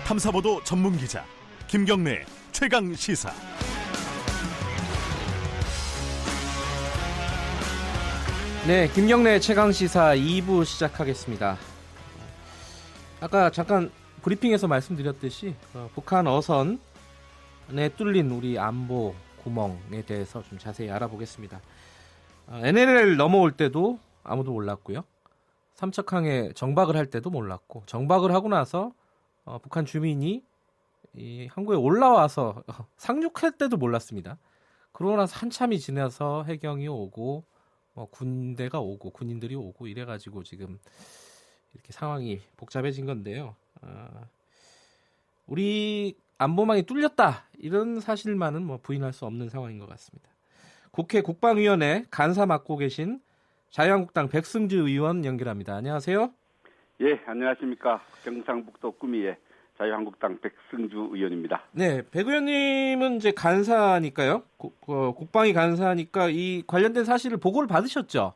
탐사보도 전문 기자 김경래 최강 시사. 네, 김경래 최강 시사 2부 시작하겠습니다. 아까 잠깐 브리핑에서 말씀드렸듯이 북한 어선에 뚫린 우리 안보 구멍에 대해서 좀 자세히 알아보겠습니다. NLL 넘어올 때도 아무도 몰랐고요. 삼척항에 정박을 할 때도 몰랐고, 정박을 하고 나서 북한 주민이 이 항구에 올라와서 상륙할 때도 몰랐습니다. 그러고 나서 한참이 지나서 해경이 오고 군대가 오고 군인들이 오고 이래가지고 지금 이렇게 상황이 복잡해진 건데요. 우리 안보망이 뚫렸다 이런 사실만은 부인할 수 없는 상황인 것 같습니다. 국회 국방위원회 간사 맡고 계신 자유한국당 백승주 의원 연결합니다. 안녕하세요. 예, 안녕하십니까. 경상북도 구미의 자유한국당 백승주 의원입니다. 네, 백 의원님은 이제 간사니까요. 국방위 간사니까 이 관련된 사실을 보고를 받으셨죠?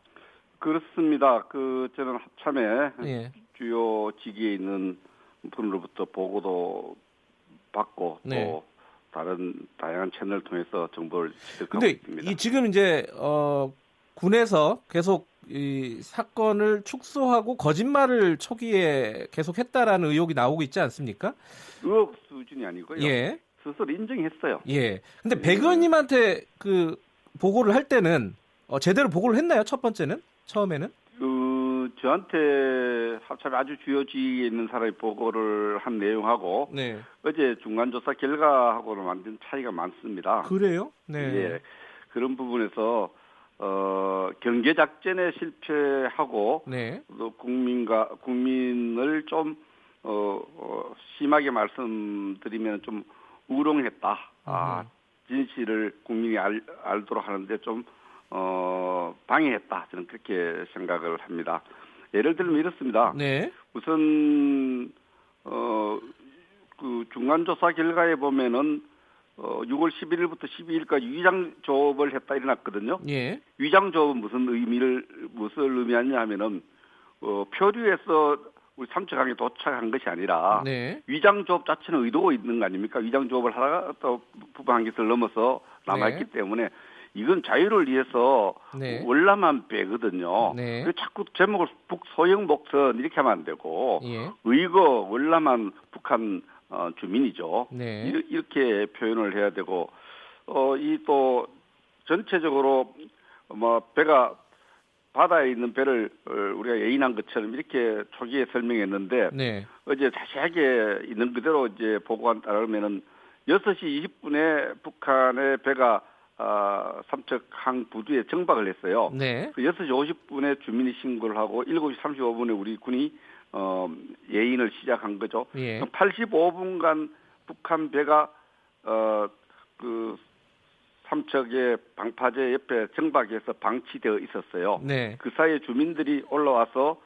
그렇습니다. 저는 합참에 예. 주요 직위에 있는 분으로부터 보고도 받고 네. 또 다른 다양한 채널을 통해서 정보를 취득하고 근데 있습니다. 이 지금 이제 군에서 계속 이 사건을 축소하고 거짓말을 초기에 계속했다라는 의혹이 나오고 있지 않습니까? 의혹 수준이 아니고요. 예. 스스로 인정했어요. 예. 근데 백 의원님한테 보고를 할 때는 제대로 보고를 했나요? 첫 번째는? 처음에는? 저한테 합참에 아주 주요 지위에 있는 사람이 보고를 한 내용하고 네. 어제 중간조사 결과하고는 완전 차이가 많습니다. 그래요? 네. 예. 그런 부분에서 경계 작전에 실패하고 네. 또 국민을 좀 심하게 말씀드리면 좀 우롱했다. 진실을 국민이 알도록 하는데 좀 방해했다. 저는 그렇게 생각을 합니다. 예를 들면 이렇습니다. 네. 우선 중간조사 결과에 보면은 6월 11일부터 12일까지 위장 조업을 했다 일어났거든요. 예. 위장 조업은 무슨 의미하냐 하면은 표류에서 우리 삼척항에 도착한 것이 아니라 네. 위장 조업 자체는 의도가 있는 거 아닙니까? 위장 조업을 하다가 또 부부 한기를 넘어서 남아있기 네. 때문에 이건 자유를 위해서 네. 월남한 배거든요. 네. 자꾸 제목을 북소형 목선 이렇게 하면 안 되고 예. 의거 월남한 북한 주민이죠. 네. 이렇게 표현을 해야 되고 이 또 전체적으로 배가 바다에 있는 배를 우리가 예인한 것처럼 이렇게 초기에 설명했는데 네. 어제 자세하게 있는 그대로 이제 보고한 따르면은 6시 20분에 북한의 배가 삼척항 부두에 정박을 했어요. 네. 6시 50분에 주민이 신고를 하고 7시 35분에 우리 군이 예인을 시작한 거죠. 예. 85분간 북한 배가 삼척의 방파제 옆에 정박해서 방치되어 있었어요. 네. 그 사이에 주민들이 올라와서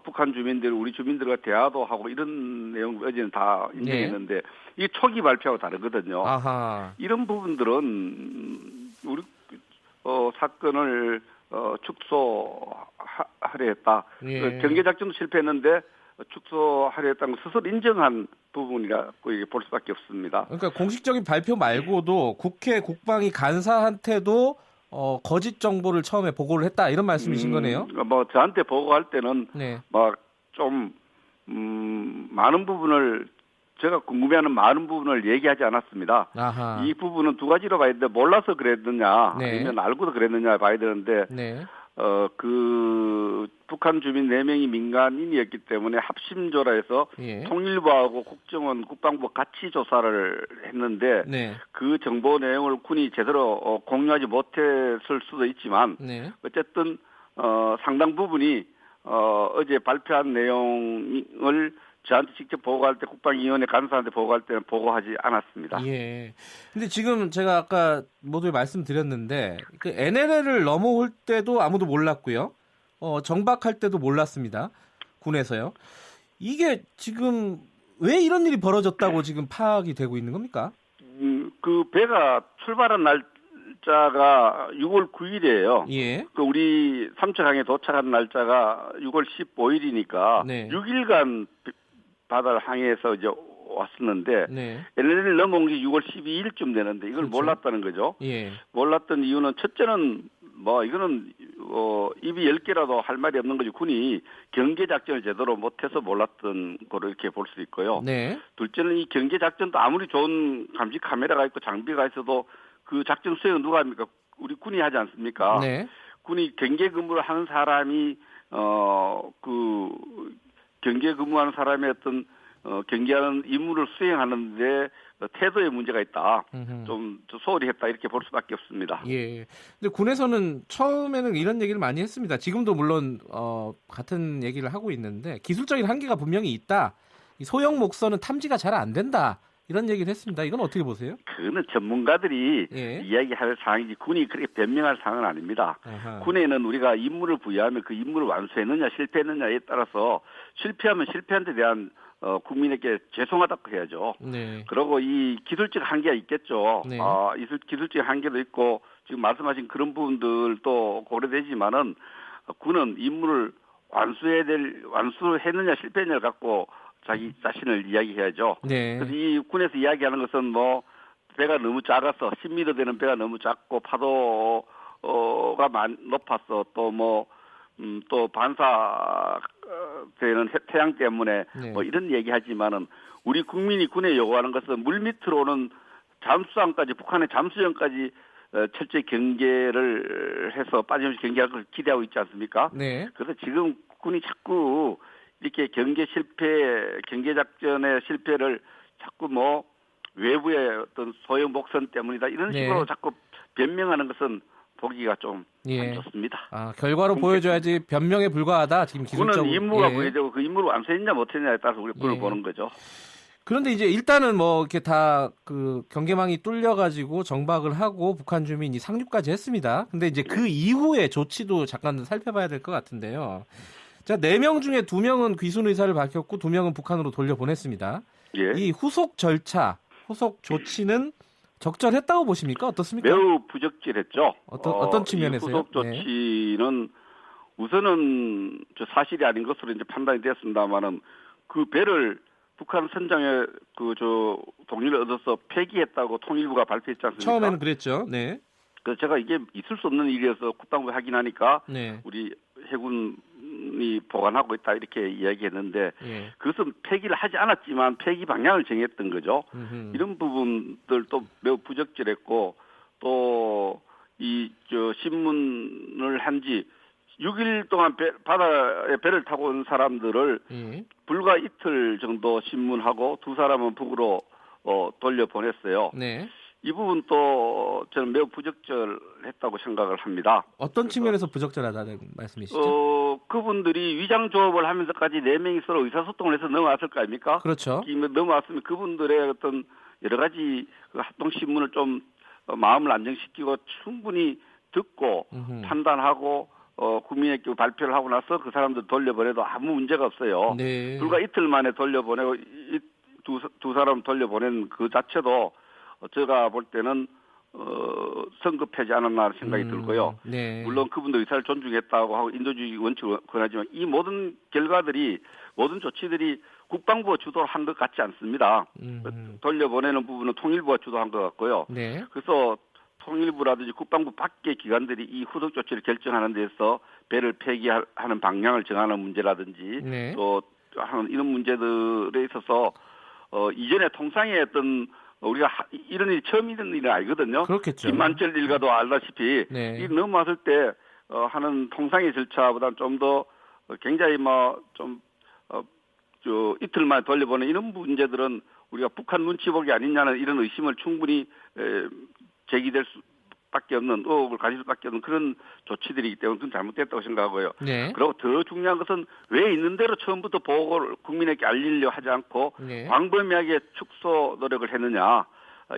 북한 주민들, 우리 주민들과 대화도 하고 이런 내용 어제는 다 인정했는데 이게 초기 발표하고 다르거든요. 아하. 이런 부분들은 우리 사건을 축소하려 했다. 예. 경계작전도 실패했는데 축소하려 했다는 걸 스스로 인정한 부분이라고 볼 수밖에 없습니다. 그러니까 공식적인 발표 말고도 국회 국방위 간사한테도 거짓 정보를 처음에 보고를 했다 이런 말씀이신 거네요. 저한테 보고할 때는 네. 좀 많은 부분을 제가 궁금해하는 많은 부분을 얘기하지 않았습니다. 아하. 이 부분은 두 가지로 봐야 되는데 몰라서 그랬느냐 네. 아니면 알고도 그랬느냐 봐야 되는데 네. 북한 주민 4명이 민간인이었기 때문에 합심조라 해서 예. 통일부하고 국정원, 국방부 같이 조사를 했는데 네. 그 정보 내용을 군이 제대로 공유하지 못했을 수도 있지만 네. 어쨌든 상당 부분이 어제 발표한 내용을 저한테 직접 보고할 때 국방위원회 간사한테 보고할 때는 보고하지 않았습니다. 예. 근데 지금 제가 아까 모두 말씀드렸는데 그 NLL을 넘어올 때도 아무도 몰랐고요. 정박할 때도 몰랐습니다. 군에서요. 이게 지금 왜 이런 일이 벌어졌다고 지금 파악이 되고 있는 겁니까? 그 배가 출발한 날짜가 6월 9일이에요. 예. 그 우리 삼척항에 도착한 날짜가 6월 15일이니까 네. 6일간 바다를 항해해서 이제 왔었는데 네. LNL 넘어온 게 6월 12일쯤 되는데 이걸 그렇죠. 몰랐다는 거죠. 예. 몰랐던 이유는 첫째는 뭐 이거는 입이 10개라도 할 말이 없는 거지 군이 경계 작전을 제대로 못해서 몰랐던 거로 이렇게 볼 수 있고요. 네. 둘째는 이 경계 작전도 아무리 좋은 감시 카메라가 있고 장비가 있어도 그 작전 수행은 누가 합니까? 우리 군이 하지 않습니까? 네. 군이 경계 근무를 하는 사람이 그 경계 근무하는 사람의 어떤 경계하는 임무를 수행하는데 태도에 문제가 있다. 좀 소홀히 했다 이렇게 볼 수밖에 없습니다. 예. 근데 군에서는 처음에는 이런 얘기를 많이 했습니다. 지금도 물론 같은 얘기를 하고 있는데 기술적인 한계가 분명히 있다. 이 소형 목선은 탐지가 잘 안 된다. 이런 얘기를 했습니다. 이건 어떻게 보세요? 그거는 전문가들이 예. 이야기할 사항이지 군이 그렇게 변명할 사항은 아닙니다. 아하. 군에는 우리가 임무를 부여하면 그 임무를 완수했느냐 실패했느냐에 따라서 실패하면 실패한 데 대한 국민에게 죄송하다고 해야죠. 네. 그리고 이 기술적 한계가 있겠죠. 네. 기술적 한계도 있고 지금 말씀하신 그런 부분들도 고려되지만은 군은 임무를 완수했느냐 실패했느냐를 갖고 자기 자신을 이야기해야죠. 네. 그래서 이 군에서 이야기하는 것은 뭐 배가 너무 작아서 10m 되는 배가 너무 작고 파도가 높아서 또 반사 되는 태양 때문에 네. 뭐 이런 얘기하지만은 우리 국민이 군에 요구하는 것은 물 밑으로는 잠수함까지 북한의 잠수정까지 철저히 경계를 해서 빠짐없이 경계할 걸 기대하고 있지 않습니까? 네. 그래서 지금 군이 자꾸 이렇게 경계 작전의 실패를 자꾸 뭐 외부의 어떤 소형 목선 때문이다 이런 네. 식으로 자꾸 변명하는 것은 보기가 좀 안 예. 좋습니다. 결과로 보여줘야지 변명에 불과하다. 지금 기술적으로. 군은 임무가 예. 보여지고 그 임무를 완수했냐 못했냐에 따라서 우리 군을 예. 보는 거죠. 그런데 이제 일단은 뭐 이렇게 다 그 경계망이 뚫려가지고 정박을 하고 북한 주민이 상륙까지 했습니다. 근데 이제 그 이후의 조치도 잠깐 살펴봐야 될 것 같은데요. 자, 4명 중에 2명은 귀순 의사를 밝혔고 2명은 북한으로 돌려보냈습니다. 예. 이 후속 절차, 후속 조치는 적절했다고 보십니까? 어떻습니까? 매우 부적절했죠. 어떤 측면에서요? 이 후속 조치는 우선은 사실이 아닌 것으로 이제 판단이 됐습니다만은 그 배를 북한 선장에 동의를 얻어서 폐기했다고 통일부가 발표했지 않습니까? 처음에는 그랬죠. 네. 그래서 제가 이게 있을 수 없는 일이어서 국방부에 확인하니까 네. 우리 해군이 보관하고 있다 이렇게 이야기했는데 예. 그것은 폐기를 하지 않았지만 폐기 방향을 정했던 거죠. 이런 부분들도 매우 부적절했고 또 신문을 한 지 6일 동안 바다에 배를 타고 온 사람들을 예. 불과 이틀 정도 신문하고 2사람은 북으로 돌려보냈어요. 네. 이 부분도 저는 매우 부적절했다고 생각을 합니다. 어떤 측면에서 부적절하다는 말씀이시죠? 그분들이 위장 조업을 하면서까지 4명이 서로 의사소통을 해서 넘어왔을 거 아닙니까? 그렇죠. 넘어왔으면 그분들의 어떤 여러 가지 그 합동 신문을 좀 마음을 안정시키고 충분히 듣고 판단하고 국민에게 발표를 하고 나서 그 사람들 돌려보내도 아무 문제가 없어요. 네. 불과 이틀 만에 돌려보내고 두 사람 돌려보낸 그 자체도 제가 볼 때는 성급하지 않았나 생각이 들고요. 네. 물론 그분도 의사를 존중했다고 하고 인도주의 원칙을 권하지만 이 모든 결과들이 모든 조치들이 국방부가 주도를 한 것 같지 않습니다. 돌려보내는 부분은 통일부가 주도한 것 같고요. 네. 그래서 통일부라든지 국방부 밖의 기관들이 이 후속 조치를 결정하는 데서 배를 폐기하는 방향을 정하는 문제라든지 네. 또 하는 이런 문제들에 있어서 이전에 통상의 어떤 우리가 이런 일이 처음 있는 일은 아니거든요. 그렇겠죠. 김만철 일가도 알다시피 네. 이 넘어왔을 때 하는 통상의 절차보다는 좀 더 굉장히 이틀 만에 돌려보는 이런 문제들은 우리가 북한 눈치 보기 아니냐는 이런 의심을 충분히 제기될 수밖에 없는 의혹을 가질 수밖에 없는 그런 조치들이기 때문에 그건 잘못됐다고 생각하고요. 네. 그리고 더 중요한 것은 왜 있는 대로 처음부터 보고를 국민에게 알리려 하지 않고 네. 광범위하게 축소 노력을 했느냐.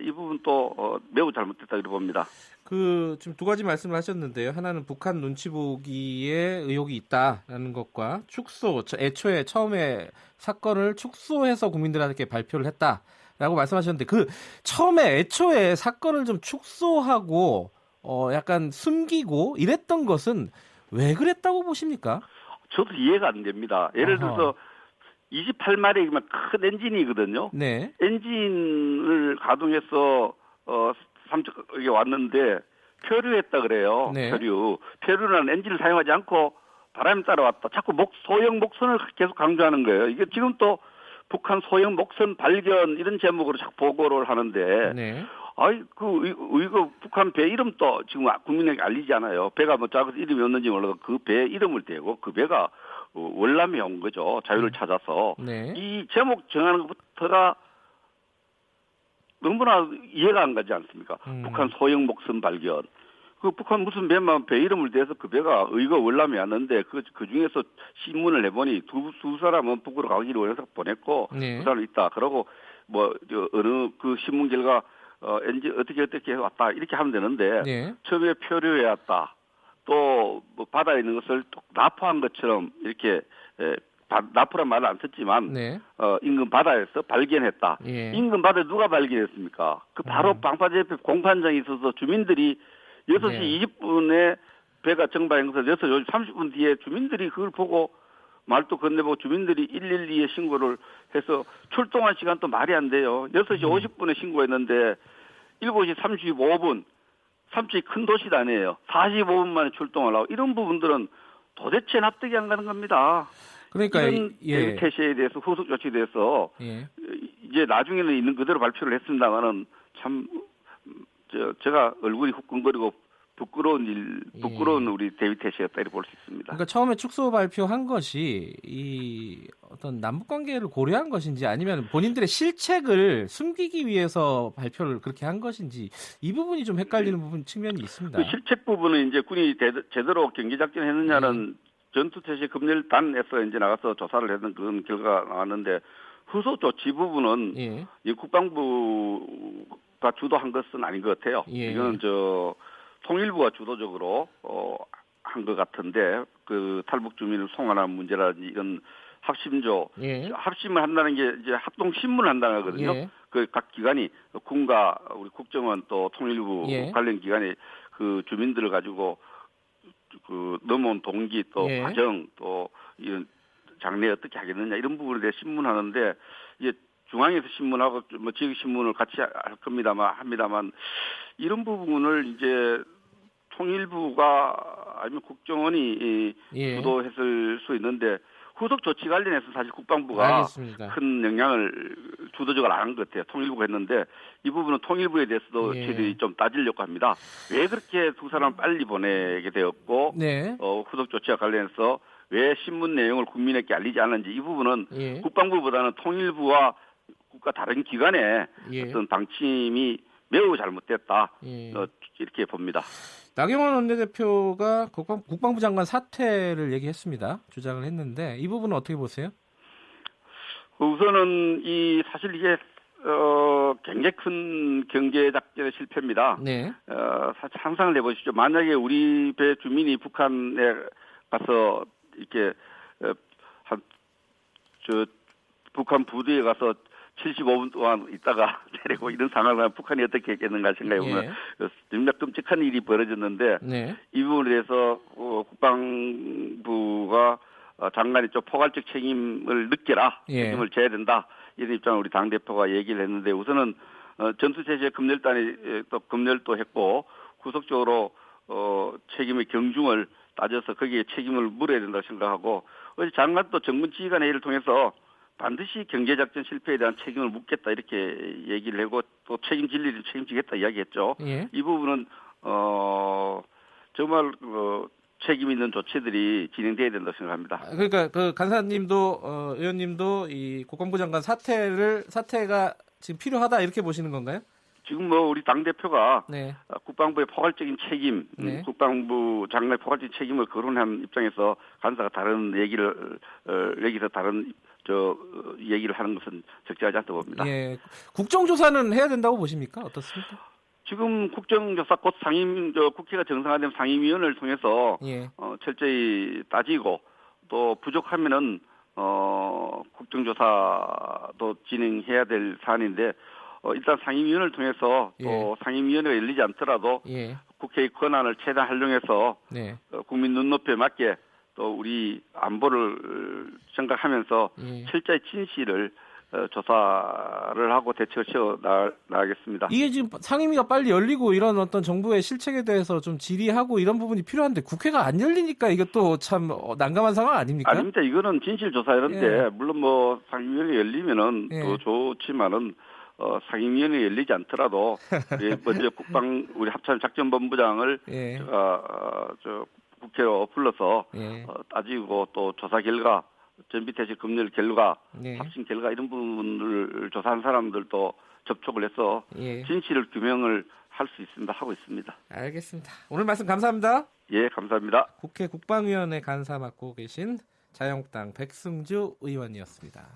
이 부분도 매우 잘못됐다 이렇게 봅니다. 지금 두 가지 말씀을 하셨는데요. 하나는 북한 눈치 보기에 의혹이 있다라는 것과 애초에 처음에 사건을 축소해서 국민들한테 발표를 했다라고 말씀하셨는데 처음에 애초에 사건을 좀 축소하고 약간 숨기고 이랬던 것은 왜 그랬다고 보십니까? 저도 이해가 안 됩니다. 예를 들어서 28마력이면 큰 엔진이거든요. 네. 엔진을 가동해서 삼척에 왔는데 표류했다 그래요. 네. 표류는 엔진을 사용하지 않고 바람이 따라왔다. 자꾸 소형 목선을 계속 강조하는 거예요. 이게 지금 또 북한 소형 목선 발견 이런 제목으로 자꾸 보고를 하는데, 네. 이거 북한 배 이름도 지금 국민에게 알리지 않아요. 배가 뭐 작아서 이름이 없는지 몰라도 그 배 이름을 대고 그 배가 월남에 온 거죠. 자유를 찾아서. 네. 이 제목 정하는 것부터가 너무나 이해가 안 가지 않습니까? 북한 소형 목선 발견. 그 북한 무슨 배만 배 이름을 대서 그 배가 의거 월남에 왔는데 그 중에서 신문을 내보니 두 사람은 북으로 가기로 원해서 보냈고 네. 두 사람 있다. 그러고 어느 그 신문 결과 엔진 어떻게 왔다 이렇게 하면 되는데 네. 처음에 표류해 왔다. 또 뭐 바다에 있는 것을 또 납포한 것처럼 이렇게 납포란 말을 안 썼지만 네. 인근 바다에서 발견했다. 예. 인근 바다에 누가 발견했습니까? 그 바로 방파제 옆에 공판장이 있어서 주민들이 6시 네. 20분에 배가 정박한 것을 6시 30분 뒤에 주민들이 그걸 보고 말도 건네보고 주민들이 112에 신고를 해서 출동한 시간도 말이 안 돼요. 6시 50분에 신고했는데 7시 35분 삼척이 큰 도시도 아니에요. 45분 만에 출동하려고 이런 부분들은 도대체 납득이 안 가는 겁니다. 그러니까 이런 태세에 대해서 후속 조치에 대해서 이제 나중에는 있는 그대로 발표를 했습니다만은 참 제가 얼굴이 후끈거리고 부끄러운 우리 데이비드 태시였다 이렇게 볼 수 있습니다. 그러니까 처음에 축소 발표한 것이 이 어떤 남북 관계를 고려한 것인지 아니면 본인들의 실책을 숨기기 위해서 발표를 그렇게 한 것인지 이 부분이 좀 헷갈리는 부분 측면이 있습니다. 그 실책 부분은 이제 군이 제대로 경기 작전을 했느냐는 전투 태세 금멸단에서 이제 나가서 조사를 했는 그런 결과가 나왔는데 후속 조치 부분은 이 국방부가 주도한 것은 아닌 것 같아요. 이거는 통일부가 주도적으로 한 것 같은데 그 탈북 주민을 송환한 문제라든지 이런 합심을 한다는 게 이제 합동 신문을 한다는 거거든요. 그 각 기관이 군과 우리 국정원 또 통일부 관련 기관이 그 주민들을 가지고 그 넘어온 동기 또 과정 또 이런 장래 어떻게 하겠느냐 이런 부분에 대해 신문하는데 이제 중앙에서 신문하고 뭐 지역 신문을 같이 할 합니다만 이런 부분을 이제 통일부가 아니면 국정원이 주도했을 수 있는데 후속 조치 관련해서 사실 국방부가 알겠습니다. 큰 영향을 주도적으로 안 한 것 같아요. 통일부가 했는데 이 부분은 통일부에 대해서도 저희들이 좀 따지려고 합니다. 왜 그렇게 두 사람을 빨리 보내게 되었고 후속 조치와 관련해서 왜 신문 내용을 국민에게 알리지 않았는지 이 부분은 국방부보다는 통일부와 국가 다른 기관의 어떤 방침이 매우 잘못됐다 이렇게 봅니다. 나경원 원내대표가 국방부 장관 사퇴를 얘기했습니다. 주장을 했는데 이 부분은 어떻게 보세요? 우선은 사실 이게 굉장히 큰 경제 작전의 실패입니다. 사실 상상을 해보십시오. 만약에 우리 배 주민이 북한에 가서 이렇게 북한 부두에 가서 75분 동안 있다가 내리고 이런 상황을 하면 북한이 어떻게 했겠는가 생각해보면 정말 끔찍한 일이 벌어졌는데 이 부분에 대해서 국방부가 장관이 좀 포괄적 책임을 느껴라. 책임을 져야 된다. 이런 입장을 우리 당대표가 얘기를 했는데 우선은 전투체제 금멸단이 또 금멸도 했고 후속적으로 책임의 경중을 따져서 거기에 책임을 물어야 된다고 생각하고 어제 장관도 정문 지휘관회의를 통해서 반드시 경제작전 실패에 대한 책임을 묻겠다 이렇게 얘기를 하고 또 책임질 일을 책임지겠다 이야기했죠. 이 부분은 정말 책임 있는 조치들이 진행돼야 된다고 생각합니다. 그러니까 그 간사님도 의원님도 이 국방부 장관 사퇴가 지금 필요하다 이렇게 보시는 건가요? 지금 우리 당 대표가 국방부의 포괄적인 책임, 국방부 장관의 포괄적인 책임을 거론한 입장에서 간사가 다른 얘기를 여기서 다른 얘기를 하는 것은 적절하지 않다고 봅니다. 국정조사는 해야 된다고 보십니까? 어떻습니까? 지금 국정조사 곧 국회가 정상화되면 상임위원회를 통해서 철저히 따지고 또 부족하면은 국정조사도 진행해야 될 사안인데 일단 상임위원회를 통해서 또 상임위원회가 열리지 않더라도 국회의 권한을 최대한 활용해서 국민 눈높이에 맞게 또 우리 안보를 생각하면서 예. 철저히 진실을 조사를 하고 대책을 세워 나가겠습니다. 이게 지금 상임위가 빨리 열리고 이런 어떤 정부의 실책에 대해서 좀 질의하고 이런 부분이 필요한데 국회가 안 열리니까 이것도 참 난감한 상황 아닙니까? 아닙니다. 이거는 진실조사 이런데 예. 물론 뭐 상임위원회 열리면은 예. 더 좋지만은 상임위원회 열리지 않더라도 우리 먼저 우리 합참작전본부장을 예. 제가 국회로 불러서 예. 따지고 또 조사 결과 전비태세 검열 결과 예. 합심 결과 이런 부분을 조사한 사람들도 접촉을 해서 예. 진실을 규명을 할 수 있습니다. 하고 있습니다. 알겠습니다. 오늘 말씀 감사합니다. 예, 감사합니다. 국회 국방위원회 간사 맡고 계신 자유한국당 백승주 의원이었습니다.